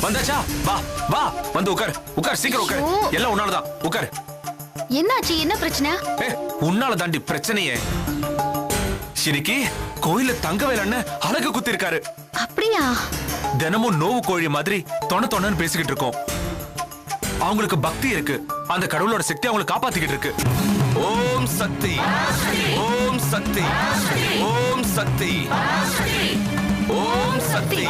வந்தாச்சா? வா வா, வந்து உட்கார் உட்கார், சீக்கிரம் உட்கார். எல்லாம் உன்னாலதான், உட்கார். என்னாச்சு? என்ன பிரச்சனை? உன்னால தாண்டி பிரச்சனையே. இன்னைக்கு கோயில தங்கவேல் அண்ணன் அழகு குத்தி இருக்காரு. அப்படியா? தினமும் நோவு கோழி மாதிரி தொணன்னு பேசிக்கிட்டு இருக்கோம். அவங்களுக்கு பக்தி இருக்கு, அந்த கடவுளோட சக்தி அவங்களை காப்பாத்திக்கிட்டு இருக்கு. ஓம் சக்தி, ஓம் சக்தி, ஓம் சக்தி, ஓம் சக்தி.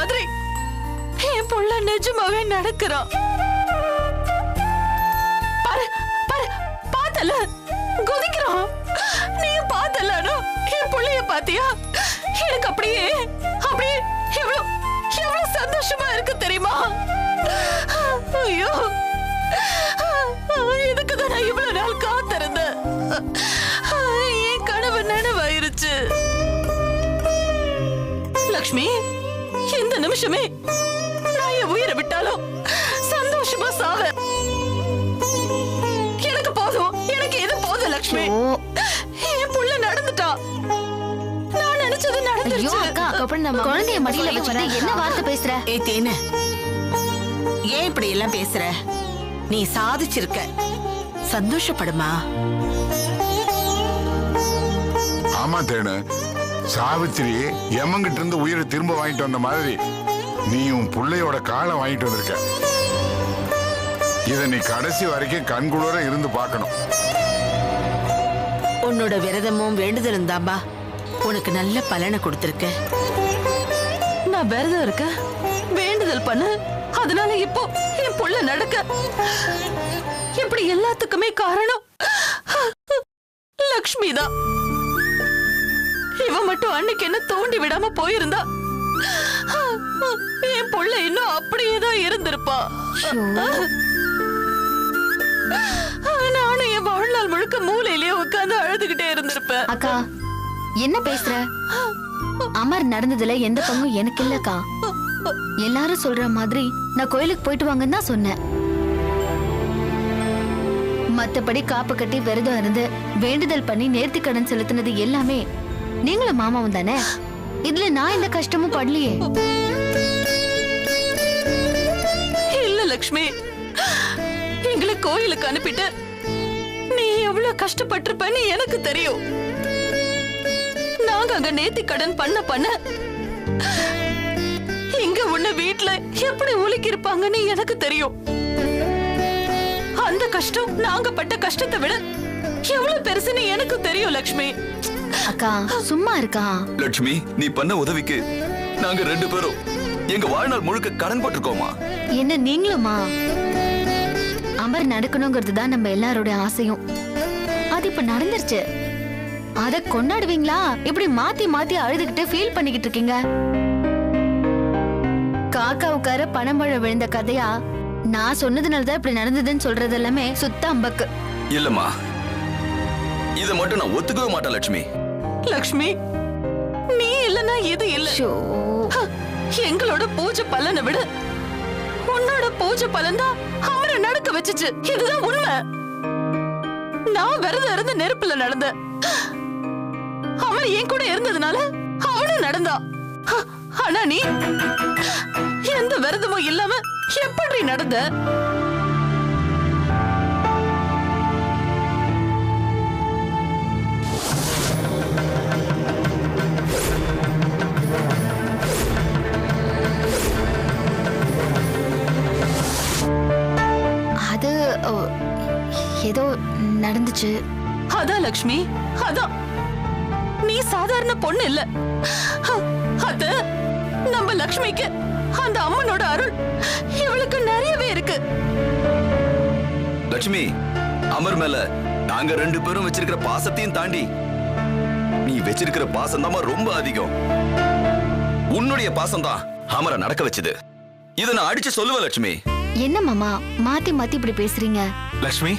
மாதிரி என் புள்ள நிஜமாவே நடக்கிறான். பாரு பாரு, பார்த்தல குதிக்கிறான். நீ பார்த்தல என் புள்ளைய பாத்தியா? எனக்கு அப்படியே அப்படியே எவ்வளவு எவ்வளவு சந்தோஷமா இருக்கு தெரியுமா? ஐயோ, இதுக்குதான் நான் இவ்வளவு நாள் காத்திருந்தேன். என் கனவு நனவாயிருச்சு. லக்ஷ்மி, இந்த நிமிஷமே நான் என் உயிரை விட்டாலும் சந்தோஷமா சாவ. எனக்கு போதும், எனக்கு இது போதும் லக்ஷ்மி. என் புள்ள நடந்துட்டா. நான் நினைச்சது நடந்துருச்சு. நம்ம குழந்தைய மடியில வச்சுட்டு என்ன வார்த்தை பேசுற? ஏய் தேனு, ஏன் இப்படி எல்லாம் பேசுற? நீ சாதிச்சிருக்க, சந்தோஷப்படுமா? ஆமா தேனு, சாவித்திரி எம்மங்கிட்ட இருந்து உயிரை திரும்ப வாங்கிட்டு வந்த மாதிரி நீ உன் பிள்ளையோட காலை வாங்கிட்டு வந்திருக்க. இத நீ கடைசி வரைக்கும் கண்குளிர இருந்து பார்க்கணும். உன்னோட விரதமும் வேண்டுதலும் தான்பா உனக்கு நல்ல பலனை கொடுத்திருக்க. நான் விரதம் இருக்க, வேண்டுதல் பண்ண, அதனால இப்போ என் புள்ள நடக்க. இப்படி எல்லாத்துக்குமே காரணம் லக்ஷ்மி தான். இவ மட்டும் அன்னைக்கு என்ன தூண்டி விடாம போயிருந்தா என் புள்ள இன்னும் அப்படியேதான் இருந்திருப்பா. நானும் என் வாழ்நாள் முழுக்க மூலையிலேயே உட்கார்ந்து அழுதுகிட்டே இருந்திருப்பேன். அக்கா, என்ன பேசுற? அமர் நடந்ததுல எந்த பங்கும் எனக்கு இல்லக்கா. எல்லாரும் சொல்ற மாதிரி நான் கோயிலுக்கு போயிட்டு வாங்கன்னு தான் சொன்னேன். மத்தபடி காப்பு கட்டி விரதம் இருந்து வேண்டுதல் பண்ணி நேர்த்தி கடன் செலுத்தினது எல்லாமே நீங்களும் மாமாவும் தானே. இதுல நான் எந்த கஷ்டமும் படலையே. இல்ல லக்ஷ்மி, எங்களை கோயிலுக்கு அனுப்பிட்டு நீ எவ்வளவு கஷ்டப்பட்டிருப்பன்னு எனக்கு தெரியும். நாங்க அங்க நேர்த்தி கடன் பண்ண இங்க உன்ன வீட்டுல எப்படி உலுக்கி இருப்பாங்கன்னு எனக்கு தெரியும். அந்த கஷ்டம் நாங்க பட்ட கஷ்டத்தை விட எவ்வளவு பெருசுன்னு எனக்கு தெரியும் லக்ஷ்மி. அக்கா சும்மா இருக்கா? லட்சுமி, நீ பண்ண உதவிக்கு நாங்க 2 பேரும் எங்க வாழ்நாள் முழுக்க கடன் பட்டிருக்கோமா? என்ன நீங்களுமா? அமர் நடக்கணுங்கிறது தான் நம்ம எல்லாரோட ஆசையும். அது இப்ப நடந்துருச்சு. அத கொண்டாடுவீங்களா? இப்படி மாத்தி மாத்தி அழுதுகிட்டு ஃபீல் பண்ணிக்கிட்டு இருக்கீங்க. காக்காவுக்கார பணமழை விழுந்த கதையா நான் சொன்னதுனாலதான் இப்படி நடந்ததுன்னு சொல்றது எல்லாமே சுத்த அம்பக்கு. இல்லம்மா, இத மட்டும் நான் ஒத்துக்கவே மாட்டேன் லட்சுமி. லக்ஷ்மி, நீ இல்லனா இது இல்ல. எங்களோட பூஜை பலனை விட உன்னோட பூஜை பலன் தான் அவரை நடக்க வச்சுச்சு. இதுதான் உண்மை. நான் விரதம் இருந்து நெருப்புல நடந்த, அவன் என் கூட இருந்ததுனால அவனும் நடந்தா. ஆனா நீ எந்த விரதமும் இல்லாம எப்படி நடந்த? அது ஏதோ நடந்துச்சு. அதான் லக்ஷ்மி, அதான். நீ சாதாரண பொண்ணு இல்ல. அத நம்ம லக்ஷ்மிக்கு அந்த அம்மனோட அருள் இவளுக்கு நிறையவே இருக்கு. லட்சுமி, அமர் மேல நாங்க 2 பேரும் வச்சிருக்கிற பாசத்தையும் தாண்டி நீ வச்சிருக்கிற பாசம் தான் ரொம்ப அதிகம். உன்னுடைய பாசம் தான் அமரை நடக்க வச்சது. இத நான் அடிச்சு சொல்லுவேன் லட்சுமி. என்ன மாமா மாத்தி மாத்தி இப்படி பேசுறீங்க? லட்சுமி,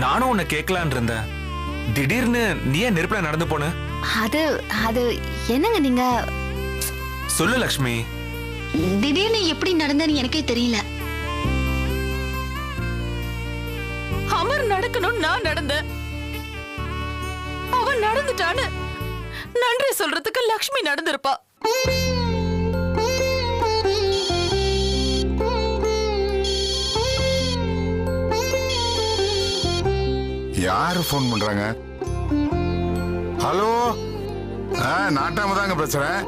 நானும் உன்னை கேட்கலான் இருந்தேன். திடீர்னு நீ ஏன் நெருப்புல நடந்து போன? அது அது என்னங்க நீங்க? சொல்லு லட்சுமி. திடீர்னு எப்படி நடந்தன்னு எனக்கே தெரியல. அமர் நடக்கணும், நான் நடந்த. அவன் நடந்துட்டான்னு நன்றி சொல்றதுக்கு லக்ஷ்மி நடந்திருப்பா. யாரு போன் பண்றாங்க? ஹலோ, நாட்டாம தாங்க பேசுறேன்.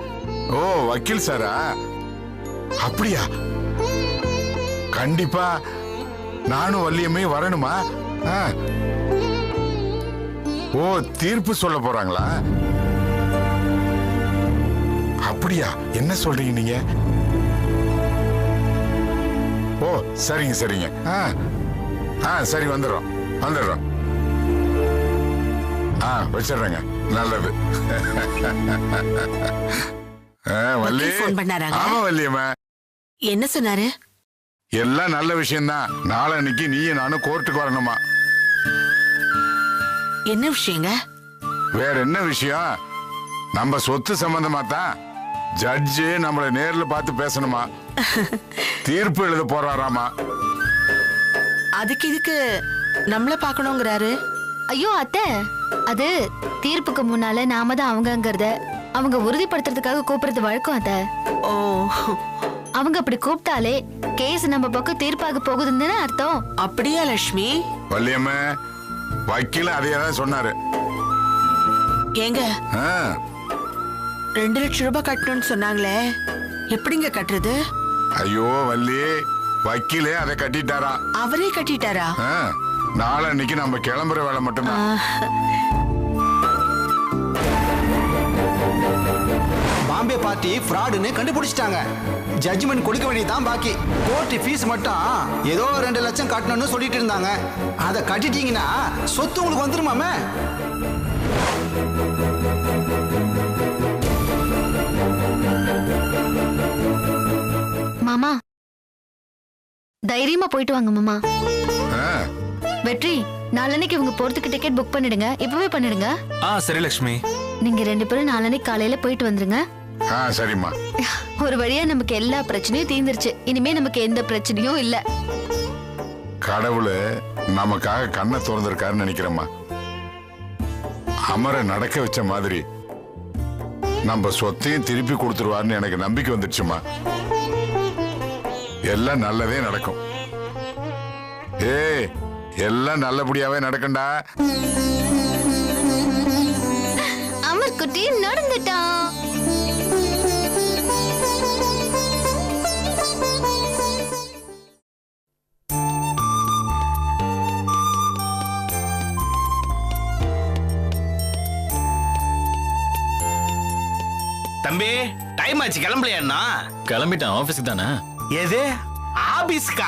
ஓ, வக்கீல் சாரா? அப்படியா? கண்டிப்பா நானும் வள்ளியம்மே வரணுமா? ஓ, தீர்ப்பு சொல்ல போறாங்களா? அப்படி அப்படியா? என்ன சொல்றீங்க நீங்க? ஓ சரிங்க சரிங்க. சரி வந்துடுறோம். வச்சிடுறேங்க. நல்லது. வள்ளி ஃபோன் பண்ணாராங்க? ஆமா வள்ளியம்மா. என்ன சொன்னாரு? எல்லாம் நல்ல விஷயம்தான். நாளைக்கு நீயும் நானும் கோர்ட்டுக்கு வரணுமா? என்ன விஷயங்க? வேற என்ன விஷயம்? நம்ம சொத்து சம்பந்தமா தான். ஜட்ஜு நம்மள நேர்ல பார்த்து பேசணுமா? தீர்ப்பு எழுத போறாராமா. அதுக்கு இதுக்கு நம்மள பாக்கணுங்கிறாரு. ஐயோ அத்தை, அது தீர்ப்புக்கு முன்னால நாம தான் அவங்கங்கறத அவங்க உறுதிப்படுத்துறதுக்காக கூப்பிடுறது வழக்கம் அத்தை. ஓ, அவங்க அப்படி கூப்பிட்டாலே கேஸ் நம்ம பக்கம் தீர்ப்பாக போகுதுன்னு தானே அர்த்தம். அப்படியா லட்சுமி? வள்ளியம்மா, வக்கீல அதையே தான் சொன்னாரு. ஏங்க 2 லட்சம் ரூபாய் கட்டணும்னு சொன்னாங்களே, எப்படிங்க கட்டுறது? ஐயோ வள்ளி, வக்கீலே அதை கட்டிட்டாரா? அவரே கட்டிட்டாரா? நாளைக்கு நம்ம கிளம்புற வேலை மட்டும்தான். பாம்பே பார்ட்டி ஃப்ராடுன்னு கண்டுபிடிச்சிட்டாங்க. ஜட்ஜ்மெண்ட் கொடுக்க வேண்டியதான் பாக்கி. கோர்ட் ஃபீஸ் மட்டும் ஏதோ 2 லட்சம் கட்டணும்னு சொல்லிட்டு இருந்தாங்க. அதை கட்டிட்டீங்கன்னா சொத்து உங்களுக்கு வந்துருமாமே. மாமா தைரியமா போயிட்டு வாங்க மாமா. வெற்றி, நாளன்னைக்கு இவங்க போறதுக்கு டிக்கெட் புக் பண்ணிடுங்க. இப்பவே பண்ணிடுங்க. சரி லட்சுமி. நீங்க 2 பேரும் நாளன்னைக்கு காலையில போயிட்டு வந்துருங்க. சரிம்மா. ஒரு வழியா நமக்கு எல்லா பிரச்சனையும் தீர்ந்துருச்சு. இனிமே நமக்கு எந்த பிரச்சனையும் இல்ல. கடவுள் நமக்காக கண்ணை திறந்திருக்காருன்னு நினைக்கிறேம்மா. அமர நடக்க வச்ச மாதிரி நம்ம சொத்தையும் திருப்பி கொடுத்துருவாருன்னு எனக்கு நம்பிக்கை வந்துடுச்சுமா. எல்லாம் நல்லதே நடக்கும். எல்லாம் நல்லபடியாவே நடக்கண்டா. அமர் குட்டி நடந்துட்டான். தம்பி, டைம் ஆச்சு, கிளம்பலையா? கிளம்பிட்டேன். ஆபீஸ்க்கு தானே. எது ஆபீஸ்கா?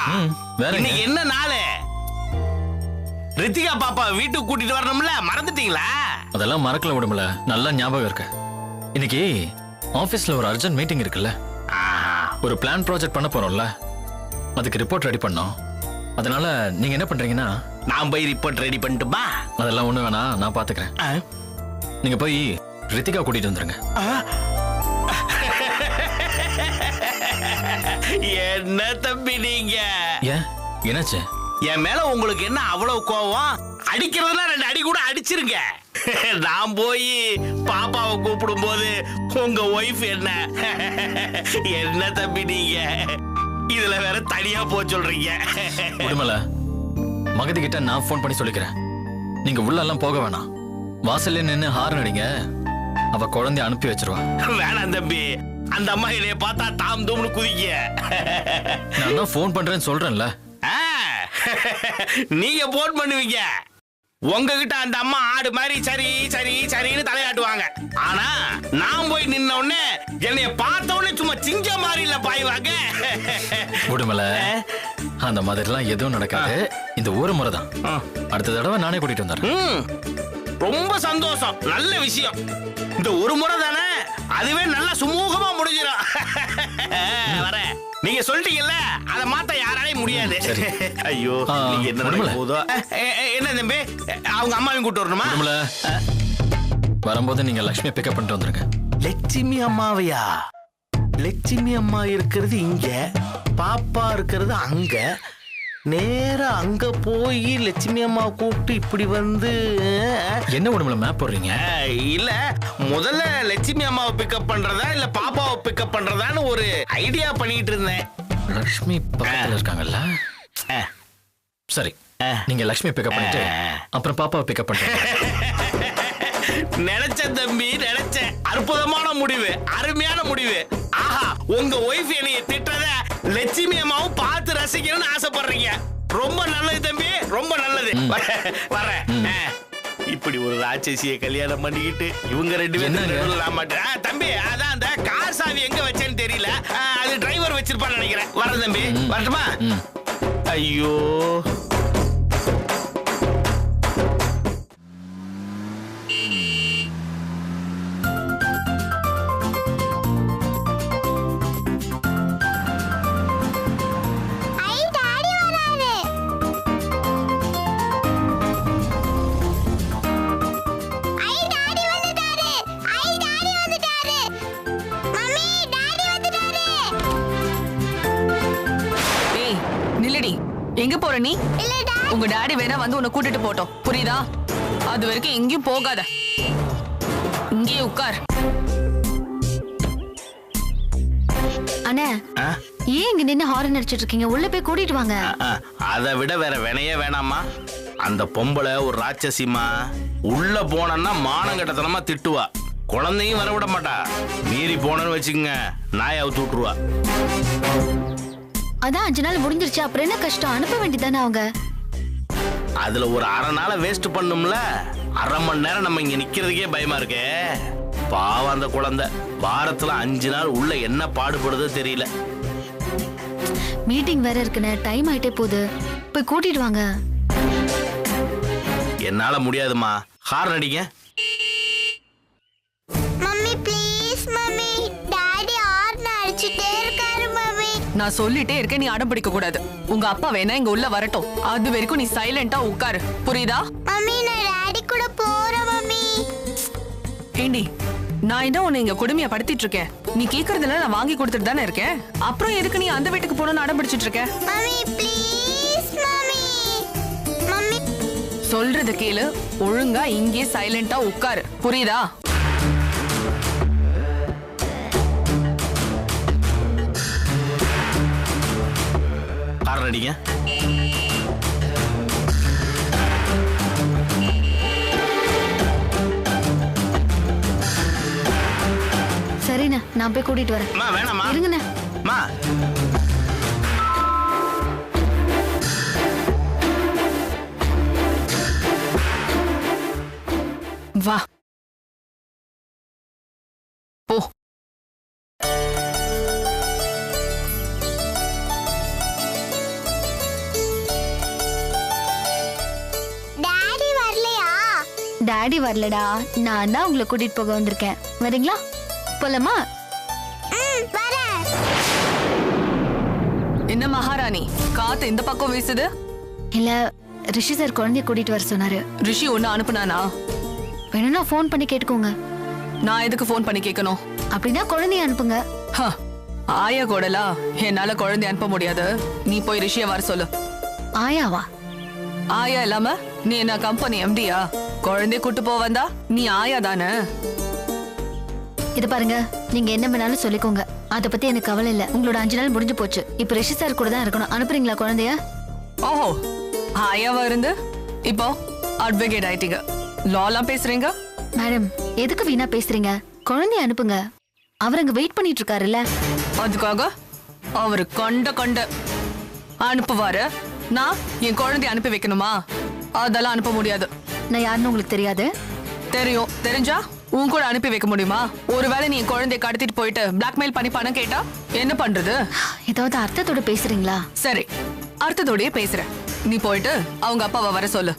இன்னைக்கு என்ன நாளு? ரித்திகா பாப்பா வீட்டுக்கு கூட்டிட்டு வரணும்ல, மறந்துட்டீங்களா? அதெல்லாம் மறக்கல விடுமல, நல்லா ஞாபகம் இருக்கு. இன்னைக்கு ஆபீஸ்ல ஒரு அர்ஜென்ட் மீட்டிங் இருக்குல்ல. ஒரு பிளான் ப்ராஜெக்ட் பண்ண போறோம்ல, அதுக்கு ரிப்போர்ட் ரெடி பண்ணோம். அதனால நீங்க என்ன பண்றீங்கன்னா, நான் போய் ரிப்போர்ட் ரெடி பண்ணிட்டுமா? அதெல்லாம் ஒண்ணு வேணாம், நான் பாத்துக்கிறேன். நீங்க போய் ரித்திகா கூட்டிட்டு வந்துருங்க. என்ன தம்பி நீங்க? ஏன், என்னாச்சு? என் மேல உங்களுக்கு என்ன அவ்வளவு கோவம்? அடிக்கிறதுனா 2 அடி கூட அடிச்சிருங்க. நான் போய் பாப்பாவை கூப்பிடும் போது உங்க ஒய்ஃப் என்ன தம்பி நீங்க இதுல வேற தனியா போக சொல்றீங்க? விடுமல, மகதி கிட்ட நான் போன் பண்ணி சொல்லிக்கிறேன். நீங்க உள்ள எல்லாம் போக வேணாம், வாசல்ல நின்னு ஹார்ன் அடிங்க. அவ குழந்தைய அனுப்பி வச்சிருவா. வேணாம் தம்பி, அந்த அம்மா என்னைய பார்த்தா தாம் தூம்னு குதிக்க. நான் தான் போன் பண்றேன்னு சொல்றேன்ல. நீங்க போன் பண்ணுவீங்க, உங்ககிட்ட அந்த அம்மா ஆடு மாதிரி சரி சரி சரின்னு தலையாட்டுவாங்க. ஆனா நான் போய் நின்ன உடனே என்னைய பார்த்த உடனே சும்மா சிங்க மாதிரி இல்ல பாய்வாங்க. விடுமல, அந்த மாதிரிலாம் எதுவும் நடக்காது. இந்த ஒரு முறை தான். அடுத்த தடவை நானே கூட்டிட்டு வந்துடுறேன். ரொம்ப சந்தோஷம், நல்ல விஷயம். இந்த ஒரு முறை தானே, அதுவே நல்லா சுமூகமா முடிஞ்சிடும். வர நீங்க சொல்லிட்டீங்கல்ல, அதை மாத்த யாராலையும் முடியாது. ஐயோ, நீங்க என்ன நடக்குதோ. என்ன தம்பி, அவங்க அம்மாவையும் கூட்டு வரணுமா? வரும்போது நீங்க லட்சுமியை பிக்கப் பண்ணிட்டு வந்துருங்க. லட்சுமி அம்மாவையா? லட்சுமி அம்மா இருக்கிறது இங்க, பாப்பா இருக்கிறது அங்க. நேரா அங்க போய் லட்சுமி அம்மா கூப்பிட்டு இப்படி வந்து என்ன உடம்புல மேப் போடுறீங்க? இல்ல, முதல்ல லட்சுமி அம்மாவை பிக்கப் பண்றதா இல்ல பாப்பாவை பிக்கப் பண்றதான்னு ஒரு ஐடியா பண்ணிட்டு இருந்தேன். லட்சுமி பக்கத்துல இருக்காங்கல்ல. சரி, நீங்க லட்சுமி பிக்கப் பண்ணிட்டு அப்புறம் பாப்பாவை பிக்கப் பண்ணுங்க. நினைச்சேன் தம்பி, நினைச்சேன். அற்புதமான முடிவு, அருமையான முடிவு. ஆஹா, உங்க ஒய்ஃப் என்னைய திட்டத லட்சுமி அம்மாவும் பார்த்து ரசிக்கணும்னு ஆசைப்படுறீங்க. ரொம்ப நல்லது தம்பி, ரொம்ப நல்லது. வரேன். இப்படி ஒரு ராட்சசியை கல்யாணம் பண்ணிக்கிட்டு இவங்க 2 பேரும் மாட்டேன் தம்பி. அதான் அந்த கார் சாவி வர தம்பி வரட்டுமா? ஐயோ எங்க போற நீ? உங்க டாடி வேணா வந்து உன்னை கூட்டிட்டு போட்டோம், புரியுதா? அது வரைக்கும் எங்கேயும் போகாத, இங்கே உட்கார். அண்ணா ஏன் இங்க நின்னு ஹாரன் அடிச்சிட்டு இருக்கீங்க? உள்ள போய் கூட்டிட்டு வாங்க. அதை விட வேற வினையே வேணாமா? அந்த பொம்பளை ஒரு ராட்சசிமா, உள்ள போனா மானங்கட்டத்தனமா திட்டுவா, குழந்தையும் வர விட மாட்டா. மீறி போனன்னு வச்சுக்கோங்க நாய் அவுத்து விட்டுருவா. அதான் 5 நாள் முடிஞ்சிருச்சு, அப்புறம் என்ன கஷ்டம்? அனுப்ப வேண்டியதானே அவங்க. அதுல ஒரு அரை நாளை வேஸ்ட் பண்ணும்ல. அரை மணி நேரம் நம்ம இங்க நிக்கிறதுக்கே பயமா இருக்கே. பாவம் அந்த குழந்தை வாரத்துல 5 நாள் உள்ள என்ன பாடுபடுதோ தெரியல. மீட்டிங் வேற இருக்குன்னு டைம் ஆயிட்டே போகுது, போய் கூட்டிட்டு வாங்க. என்னால முடியாதுமா, ஹார்ன் அடிங்க. Mummy please mummy, daddy horn அடிச்சிட்டே இருக்காரு மம்மி. நான் சொல்லிட்டே இருக்கேன், நீ அடம் பிடிக்க கூடாது. உங்க அப்பா வேணா இங்க உள்ள வரட்டும், அது வரைக்கும் நீ சைலண்டா உட்காரு, புரியுதா? மம்மி நான் டாடி கூட போறேன் மம்மி. ஏண்டி, நான் என்ன உன்னை இங்க கொடுமையா படுத்திட்டு இருக்கேன்? நீ கேக்குறதுல நான் வாங்கி கொடுத்துட்டு தானே இருக்கேன். அப்புறம் எதுக்கு நீ அந்த வீட்டுக்கு போகணும்னு அடம் பிடிச்சிட்டு இருக்க? Mummy please mummy. மம்மி சொல்றத கேளு, ஒழுங்கா இங்கே சைலண்டா உட்காரு, புரியுதா? ஹார்ன் அடிங்க. சரிண்ணா, நான் போய் கூட்டிட்டு வரேன். அம்மா வேணாமா? இருங்கண்ணா. அம்மா வா போ. டாடி வரலையா? டாடி வரலடா, நான் தான் உங்களை கூட்டிட்டு போக வந்திருக்கேன். வரீங்களா? போலாமா? வரேன். என்ன மகாராணி, காத்து இந்த பக்கம் வீசுது? இல்ல, ரிஷி சார் குழந்தைய கூட்டிட்டு வர சொன்னாரு. ரிஷி ஒண்ணு அனுப்புனானா? வேணும்னா ஃபோன் பண்ணி கேட்டுக்கோங்க. நான் எதுக்கு ஃபோன் பண்ணி கேட்கணும்? அப்படின்னா குழந்தைய அனுப்புங்க. ஹ, ஆயா கூடலா என்னால குழந்தை அனுப்ப முடியாது. நீ போய் ரிஷிய வர சொல்லு. ஆயாவா? ஆயா இல்லாம நீ என்ன கம்பெனி எம்டியா? குழந்தைய கூட்டு போ வந்தா நீ ஆயா தானே? இது பாருங்க, நீங்க என்ன வேணாலும் சொல்லிக்கோங்க, அத பத்தி எனக்கு கவலை இல்ல. உங்களோட 5 நாள் முடிஞ்சு போச்சு, இப்ப ரிஷி சார் கூட தான் இருக்கணும். அனுப்புறீங்களா குழந்தைய? ஓஹோ, ஆயாவா இருந்து இப்போ அட்வொகேட் ஆயிட்டீங்க, லாலாம் பேசுறீங்க. மேடம், எதுக்கு வீணா பேசுறீங்க? குழந்தைய அனுப்புங்க, அவர் அங்க வெயிட் பண்ணிட்டு இருக்காருல்ல. அதுக்காக அவரு கண்ட அனுப்புவாரு, நான் என் குழந்தைய அனுப்பி வைக்கணுமா? அதெல்லாம் அனுப்ப முடியாது. நான் யாருன்னு உங்களுக்கு தெரியாது? தெரியும். தெரிஞ்சா உன் கூட அனுப்பி வைக்க முடியுமா? ஒருவேளை நீ என் குழந்தைய கடத்திட்டு போயிட்டு பிளாக்மெயில் பண்ணி பணம் கேட்டா என்ன பண்றது? ஏதாவது அர்த்தத்தோட பேசுறீங்களா? சரி, அர்த்தத்தோடயே பேசுறேன். நீ போயிட்டு அவங்க அப்பாவை வர சொல்லு.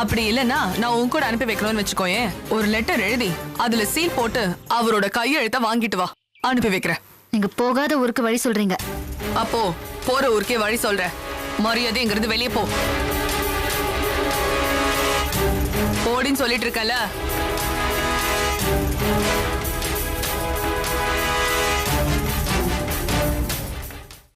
அப்படி இல்லைன்னா நான் உன் கூட அனுப்பி வைக்கணும்னு வச்சுக்கோயேன், ஒரு லெட்டர் எழுதி அதுல சீல் போட்டு அவரோட கையெழுத்த வாங்கிட்டு வா, அனுப்பி வைக்கிறேன். நீங்க போகாத ஊருக்கு வழி சொல்றீங்க. அப்போ போற ஊருக்கே வழி சொல்றேன். மரியாதைங்கிறது வெளியே போ. போடின்னு சொல்லிட்டு இருக்கல.